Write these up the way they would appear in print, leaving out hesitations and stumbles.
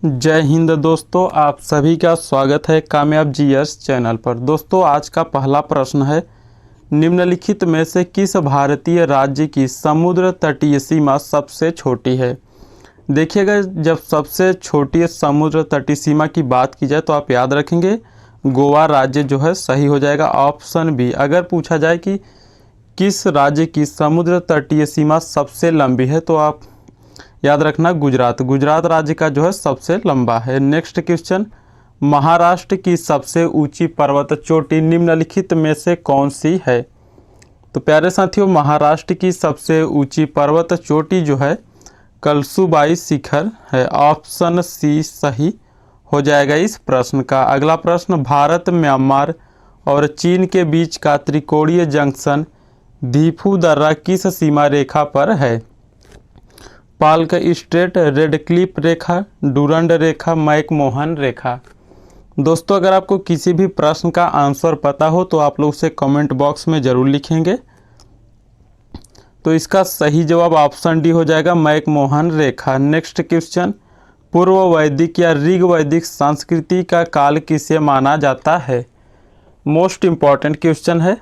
जय हिंद दोस्तों, आप सभी का स्वागत है कामयाब जीएस चैनल पर। दोस्तों, आज का पहला प्रश्न है, निम्नलिखित में से किस भारतीय राज्य की समुद्र तटीय सीमा सबसे छोटी है। देखिएगा, जब सबसे छोटी समुद्र तटीय सीमा की बात की जाए तो आप याद रखेंगे गोवा राज्य जो है सही हो जाएगा। Option B. अगर पूछा जाए कि किस राज्य की समुद्र तटीय सीमा सबसे लंबी है तो आप याद रखना गुजरात राज्य का जो है सबसे लंबा है। नेक्स्ट क्वेश्चन, महाराष्ट्र की सबसे ऊंची पर्वत चोटी निम्नलिखित में से कौन सी है। तो प्यारे साथियों, महाराष्ट्र की सबसे ऊंची पर्वत चोटी जो है कलसुबाई शिखर है। ऑप्शन सी सही हो जाएगा इस प्रश्न का। अगला प्रश्न, भारत, म्यांमार और चीन के बीच का त्रिकोणीय जंक्शन दीफू दर्रा किस सीमा रेखा पर है। पाल्क स्ट्रेट, रेड क्लिफ रेखा, डूरंड रेखा, मैकमोहन रेखा। दोस्तों, अगर आपको किसी भी प्रश्न का आंसर पता हो तो आप लोग उसे कमेंट बॉक्स में ज़रूर लिखेंगे। तो इसका सही जवाब ऑप्शन डी हो जाएगा, मैकमोहन रेखा। नेक्स्ट क्वेश्चन, पूर्व वैदिक या ऋग वैदिक संस्कृति का काल किसे माना जाता है। मोस्ट इम्पॉर्टेंट क्वेश्चन है।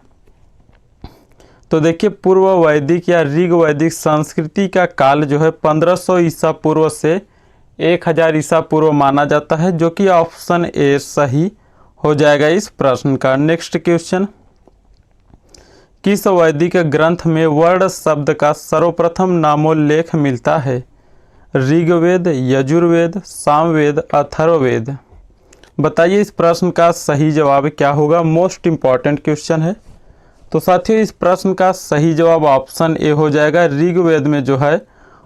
तो देखिए, पूर्व वैदिक या ऋग वैदिक संस्कृति का काल जो है 1500 ईसा पूर्व से 1000 ईसा पूर्व माना जाता है, जो कि ऑप्शन ए सही हो जाएगा इस प्रश्न का। नेक्स्ट क्वेश्चन, किस वैदिक ग्रंथ में वर्ण शब्द का सर्वप्रथम नामोल्लेख मिलता है। ऋग्वेद, यजुर्वेद, सामवेद, अथर्ववेद। बताइए इस प्रश्न का सही जवाब क्या होगा। मोस्ट इम्पॉर्टेंट क्वेश्चन है। तो साथियों, इस प्रश्न का सही जवाब ऑप्शन ए हो जाएगा, ऋग्वेद में जो है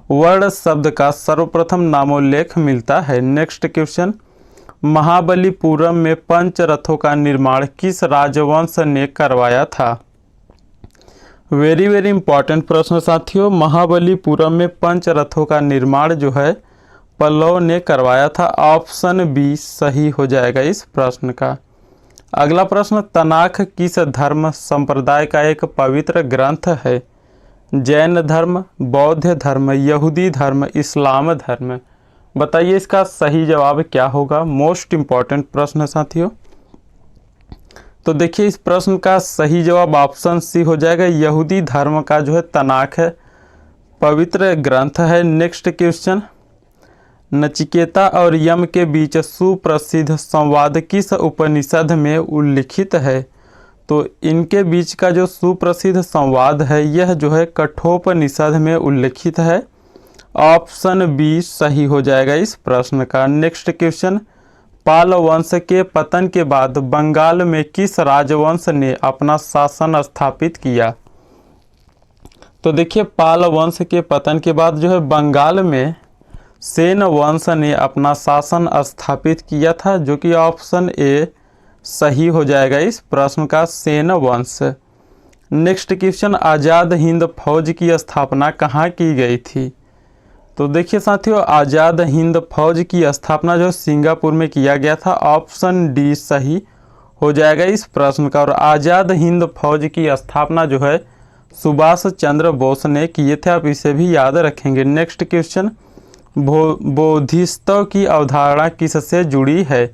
वर्ण शब्द का सर्वप्रथम नामोल्लेख मिलता है। नेक्स्ट क्वेश्चन, महाबलीपुरम में पंच रथों का निर्माण किस राजवंश ने करवाया था। वेरी इंपॉर्टेंट प्रश्न साथियों। महाबलीपुरम में पंच रथों का निर्माण जो है पल्लव ने करवाया था। ऑप्शन बी सही हो जाएगा इस प्रश्न का। अगला प्रश्न, तनाख किस धर्म संप्रदाय का एक पवित्र ग्रंथ है। जैन धर्म, बौद्ध धर्म, यहूदी धर्म, इस्लाम धर्म। बताइए इसका सही जवाब क्या होगा। मोस्ट इम्पॉर्टेंट प्रश्न है साथियों। तो देखिए, इस प्रश्न का सही जवाब ऑप्शन सी हो जाएगा, यहूदी धर्म का जो है तनाख है पवित्र ग्रंथ है। नेक्स्ट क्वेश्चन, नचिकेता और यम के बीच सुप्रसिद्ध संवाद किस उपनिषद में उल्लिखित है। तो इनके बीच का जो सुप्रसिद्ध संवाद है यह जो है कठोपनिषद में उल्लिखित है। ऑप्शन बी सही हो जाएगा इस प्रश्न का। नेक्स्ट क्वेश्चन, पाल वंश के पतन के बाद बंगाल में किस राजवंश ने अपना शासन स्थापित किया। तो देखिए, पाल वंश के पतन के बाद जो है बंगाल में सेन वंश ने अपना शासन स्थापित किया था, जो कि ऑप्शन ए सही हो जाएगा इस प्रश्न का, सेन वंश। नेक्स्ट क्वेश्चन, आज़ाद हिंद फौज की स्थापना कहाँ की गई थी। तो देखिए साथियों, आज़ाद हिंद फौज की स्थापना जो सिंगापुर में किया गया था। ऑप्शन डी सही हो जाएगा इस प्रश्न का। और आज़ाद हिंद फौज की स्थापना जो है सुभाष चंद्र बोस ने किए थे, आप इसे भी याद रखेंगे। नेक्स्ट क्वेश्चन, बोधिसत्व की अवधारणा किससे जुड़ी है।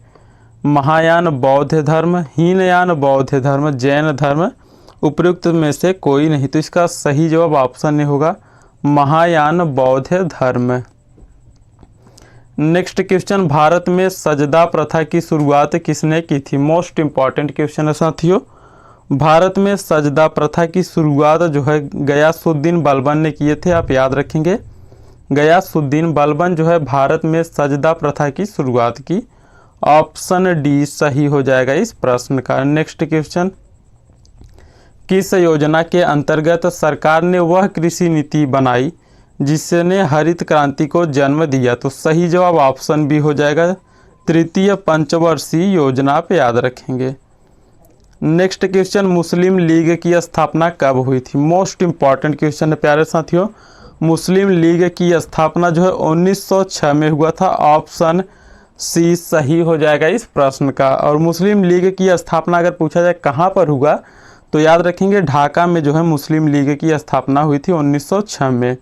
महायान बौद्ध धर्म, हीनयान बौद्ध धर्म, जैन धर्म। उपयुक्त में से कोई नहीं। तो इसका सही जवाब ऑप्शन ए होगा, महायान बौद्ध धर्म। नेक्स्ट क्वेश्चन, भारत में सजदा प्रथा की शुरुआत किसने की थी। मोस्ट इम्पॉर्टेंट क्वेश्चन है साथियों। भारत में सजदा प्रथा की शुरुआत जो है गयासुद्दीन बलबन ने किए थे, आप याद रखेंगे। गयासुद्दीन बलबन जो है भारत में सजदा प्रथा की शुरुआत की। ऑप्शन डी सही हो जाएगा इस प्रश्न का। नेक्स्ट क्वेश्चन, किस योजना के अंतर्गत सरकार ने वह कृषि नीति बनाई जिसने हरित क्रांति को जन्म दिया। तो सही जवाब ऑप्शन बी हो जाएगा, तृतीय पंचवर्षीय योजना, आप याद रखेंगे। नेक्स्ट क्वेश्चन, मुस्लिम लीग की स्थापना कब हुई थी। मोस्ट इम्पॉर्टेंट क्वेश्चन है प्यारे साथियों। मुस्लिम लीग की स्थापना जो है 1906 में हुआ था। ऑप्शन सी सही हो जाएगा इस प्रश्न का। और मुस्लिम लीग की स्थापना अगर पूछा जाए कहाँ पर हुआ तो याद रखेंगे ढाका में जो है मुस्लिम लीग की स्थापना हुई थी 1906 में।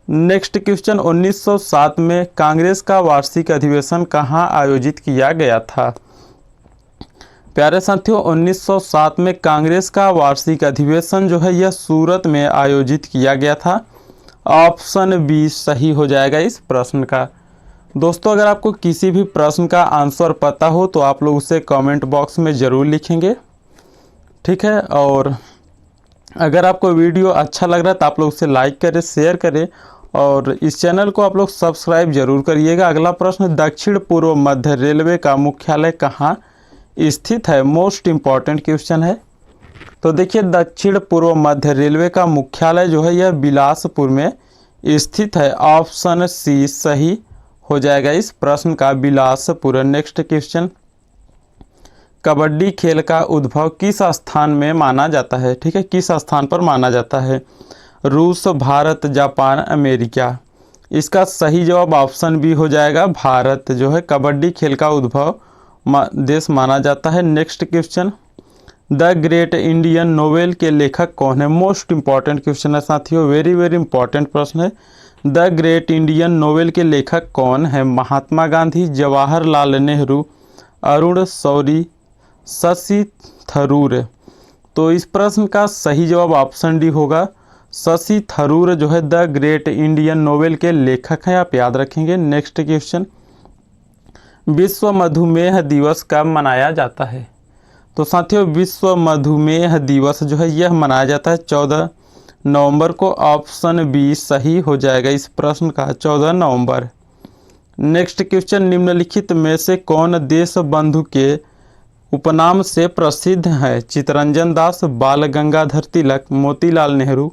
नेक्स्ट क्वेश्चन, 1907 में कांग्रेस का वार्षिक अधिवेशन कहाँ आयोजित किया गया था? प्यारे साथियों, 1907 में कांग्रेस का वार्षिक अधिवेशन जो है यह सूरत में आयोजित किया गया था। ऑप्शन बी सही हो जाएगा इस प्रश्न का। दोस्तों, अगर आपको किसी भी प्रश्न का आंसर पता हो तो आप लोग उसे कमेंट बॉक्स में ज़रूर लिखेंगे, ठीक है। और अगर आपको वीडियो अच्छा लग रहा है तो आप लोग उसे लाइक करें, शेयर करें और इस चैनल को आप लोग सब्सक्राइब जरूर करिएगा। अगला प्रश्न, दक्षिण पूर्व मध्य रेलवे का मुख्यालय कहाँ स्थित है? मोस्ट इम्पॉर्टेंट क्वेश्चन है। तो देखिए, दक्षिण पूर्व मध्य रेलवे का मुख्यालय जो है यह बिलासपुर में स्थित है। ऑप्शन सी सही हो जाएगा इस प्रश्न का, बिलासपुर। नेक्स्ट क्वेश्चन, कबड्डी खेल का उद्भव किस स्थान में माना जाता है? ठीक है, किस स्थान पर माना जाता है? रूस, भारत, जापान, अमेरिका। इसका सही जवाब ऑप्शन बी हो जाएगा, भारत जो है कबड्डी खेल का उद्भव देश माना जाता है। Next question, the great Indian novel के लेखक कौन है? मोस्ट इंपॉर्टेंट क्वेश्चन है साथियों, वेरी वेरी इंपॉर्टेंट प्रश्न है। द ग्रेट इंडियन नोवेल के लेखक कौन है? महात्मा गांधी, जवाहरलाल नेहरू, अरुण शौरी, शशि थरूर। तो इस प्रश्न का सही जवाब ऑप्शन डी होगा, शशि थरूर जो है द ग्रेट इंडियन नोवेल के लेखक हैं, आप याद रखेंगे। नेक्स्ट क्वेश्चन, विश्व मधुमेह दिवस कब मनाया जाता है? तो साथियों, विश्व मधुमेह दिवस जो है यह मनाया जाता है 14 नवंबर को। ऑप्शन बी सही हो जाएगा इस प्रश्न का, 14 नवंबर। नेक्स्ट क्वेश्चन, निम्नलिखित में से कौन देश बंधु के उपनाम से प्रसिद्ध है? चित्तरंजन दास, बाल गंगाधर तिलक, मोतीलाल नेहरू,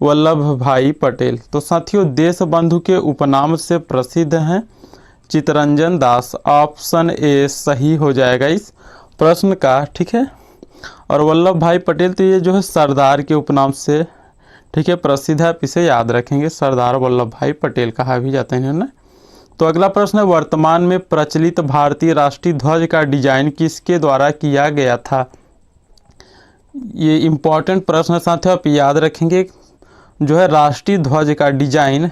वल्लभ भाई पटेल। तो साथियों, देश बंधु के उपनाम से प्रसिद्ध हैं चित्तरंजन दास। ऑप्शन ए सही हो जाएगा इस प्रश्न का, ठीक है। और वल्लभ भाई पटेल तो ये जो है सरदार के उपनाम से, ठीक है, प्रसिद्ध है, आप इसे याद रखेंगे, सरदार वल्लभ भाई पटेल कहा भी जाते हैं ना। तो अगला प्रश्न है, वर्तमान में प्रचलित भारतीय राष्ट्रीय ध्वज का डिजाइन किसके द्वारा किया गया था? ये इम्पॉर्टेंट प्रश्न है साथियों, आप याद रखेंगे। जो है राष्ट्रीय ध्वज का डिजाइन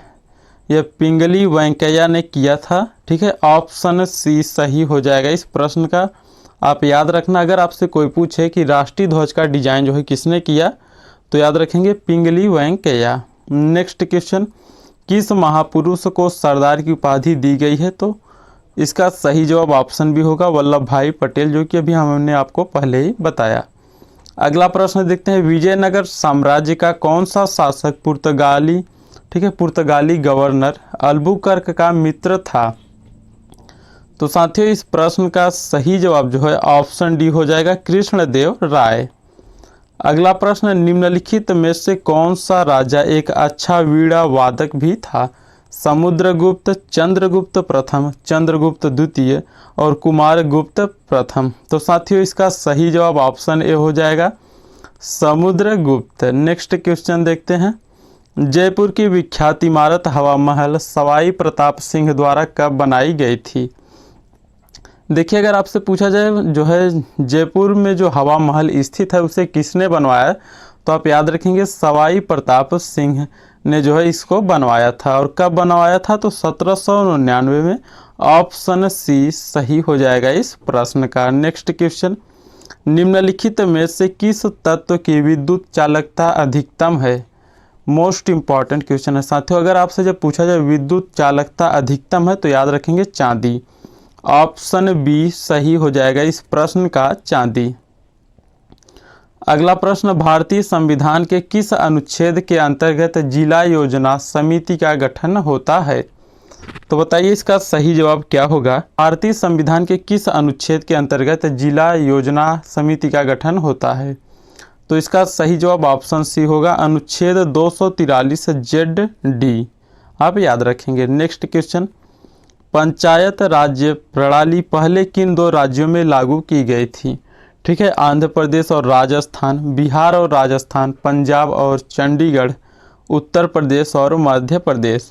यह पिंगली वेंकैया ने किया था, ठीक है। ऑप्शन सी सही हो जाएगा इस प्रश्न का, आप याद रखना। अगर आपसे कोई पूछे कि राष्ट्रीय ध्वज का डिजाइन जो है किसने किया, तो याद रखेंगे पिंगली वेंकैया। नेक्स्ट क्वेश्चन, किस महापुरुष को सरदार की उपाधि दी गई है? तो इसका सही जवाब ऑप्शन भी होगा, वल्लभ भाई पटेल, जो कि अभी हमने आपको पहले ही बताया। अगला प्रश्न देखते हैं, विजयनगर साम्राज्य का कौन सा शासक पुर्तगाली, ठीक है, पुर्तगाली गवर्नर अल्बुकर्क का मित्र था? तो साथियों, इस प्रश्न का सही जवाब जो है ऑप्शन डी हो जाएगा, कृष्णदेव राय। अगला प्रश्न, निम्नलिखित में से कौन सा राजा एक अच्छा वीणा वादक भी था? समुद्रगुप्त, चंद्रगुप्त प्रथम, चंद्रगुप्त द्वितीय और कुमारगुप्त प्रथम। तो साथियों, इसका सही जवाब ऑप्शन ए हो जाएगा, समुद्रगुप्त। नेक्स्ट क्वेश्चन देखते हैं, जयपुर की विख्यात इमारत हवा महल सवाई प्रताप सिंह द्वारा कब बनाई गई थी? देखिए, अगर आपसे पूछा जाए जो है जयपुर में जो हवा महल स्थित है उसे किसने बनवाया, तो आप याद रखेंगे सवाई प्रताप सिंह ने जो है इसको बनवाया था। और कब बनवाया था? तो 1799 में। ऑप्शन सी सही हो जाएगा इस प्रश्न का। नेक्स्ट क्वेश्चन, निम्नलिखित में से किस तत्व की विद्युत चालकता अधिकतम है? मोस्ट इंपॉर्टेंट क्वेश्चन है साथियों, अगर आपसे जब पूछा जाए विद्युत चालकता अधिकतम है तो याद रखेंगे चांदी। ऑप्शन बी सही हो जाएगा इस प्रश्न का, चांदी। अगला प्रश्न, भारतीय संविधान के किस अनुच्छेद के अंतर्गत जिला योजना समिति का गठन होता है? तो बताइए इसका सही जवाब क्या होगा। भारतीय संविधान के किस अनुच्छेद के अंतर्गत जिला योजना समिति का गठन होता है? तो इसका सही जवाब ऑप्शन सी होगा, अनुच्छेद 243 ZD, आप याद रखेंगे। नेक्स्ट क्वेश्चन, पंचायत राज्य प्रणाली पहले किन दो राज्यों में लागू की गई थी? ठीक है, आंध्र प्रदेश और राजस्थान, बिहार और राजस्थान, पंजाब और चंडीगढ़, उत्तर प्रदेश और मध्य प्रदेश।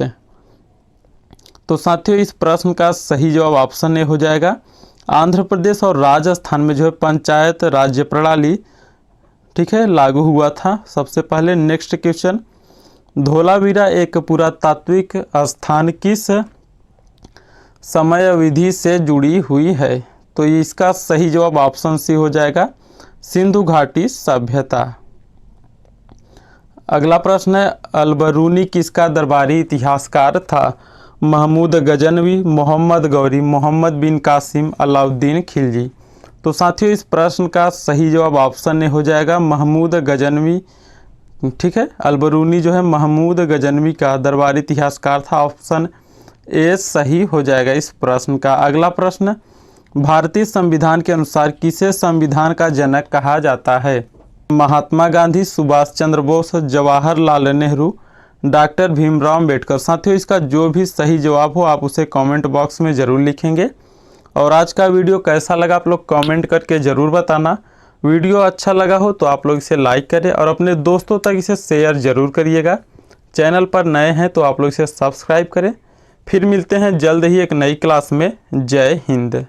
तो साथियों, इस प्रश्न का सही जवाब ऑप्शन ए हो जाएगा, आंध्र प्रदेश और राजस्थान में जो है पंचायत राज्य प्रणाली, ठीक है, लागू हुआ था सबसे पहले। नेक्स्ट क्वेश्चन, धोलावीरा एक पुरातात्विक स्थान किस समय अवधि से जुड़ी हुई है? तो इसका सही जवाब ऑप्शन सी हो जाएगा, सिंधु घाटी सभ्यता। अगला प्रश्न है, अलबरूनी किसका दरबारी इतिहासकार था? महमूद गजनवी, मोहम्मद गौरी, मोहम्मद बिन कासिम, अलाउद्दीन खिलजी। तो साथियों इस प्रश्न का सही जवाब ऑप्शन ए हो जाएगा, महमूद गजनवी। ठीक है, अलबरूनी जो है महमूद गजनवी का दरबारी इतिहासकार था। ऑप्शन ए सही हो जाएगा इस प्रश्न का। अगला प्रश्न, भारतीय संविधान के अनुसार किसे संविधान का जनक कहा जाता है? महात्मा गांधी, सुभाष चंद्र बोस, जवाहरलाल नेहरू, डॉक्टर भीमराव अम्बेडकर। साथियों इसका जो भी सही जवाब हो आप उसे कमेंट बॉक्स में ज़रूर लिखेंगे। और आज का वीडियो कैसा लगा आप लोग कमेंट करके ज़रूर बताना। वीडियो अच्छा लगा हो तो आप लोग इसे लाइक करें और अपने दोस्तों तक इसे शेयर ज़रूर करिएगा। चैनल पर नए हैं तो आप लोग इसे सब्सक्राइब करें। फिर मिलते हैं जल्द ही एक नई क्लास में। जय हिंद।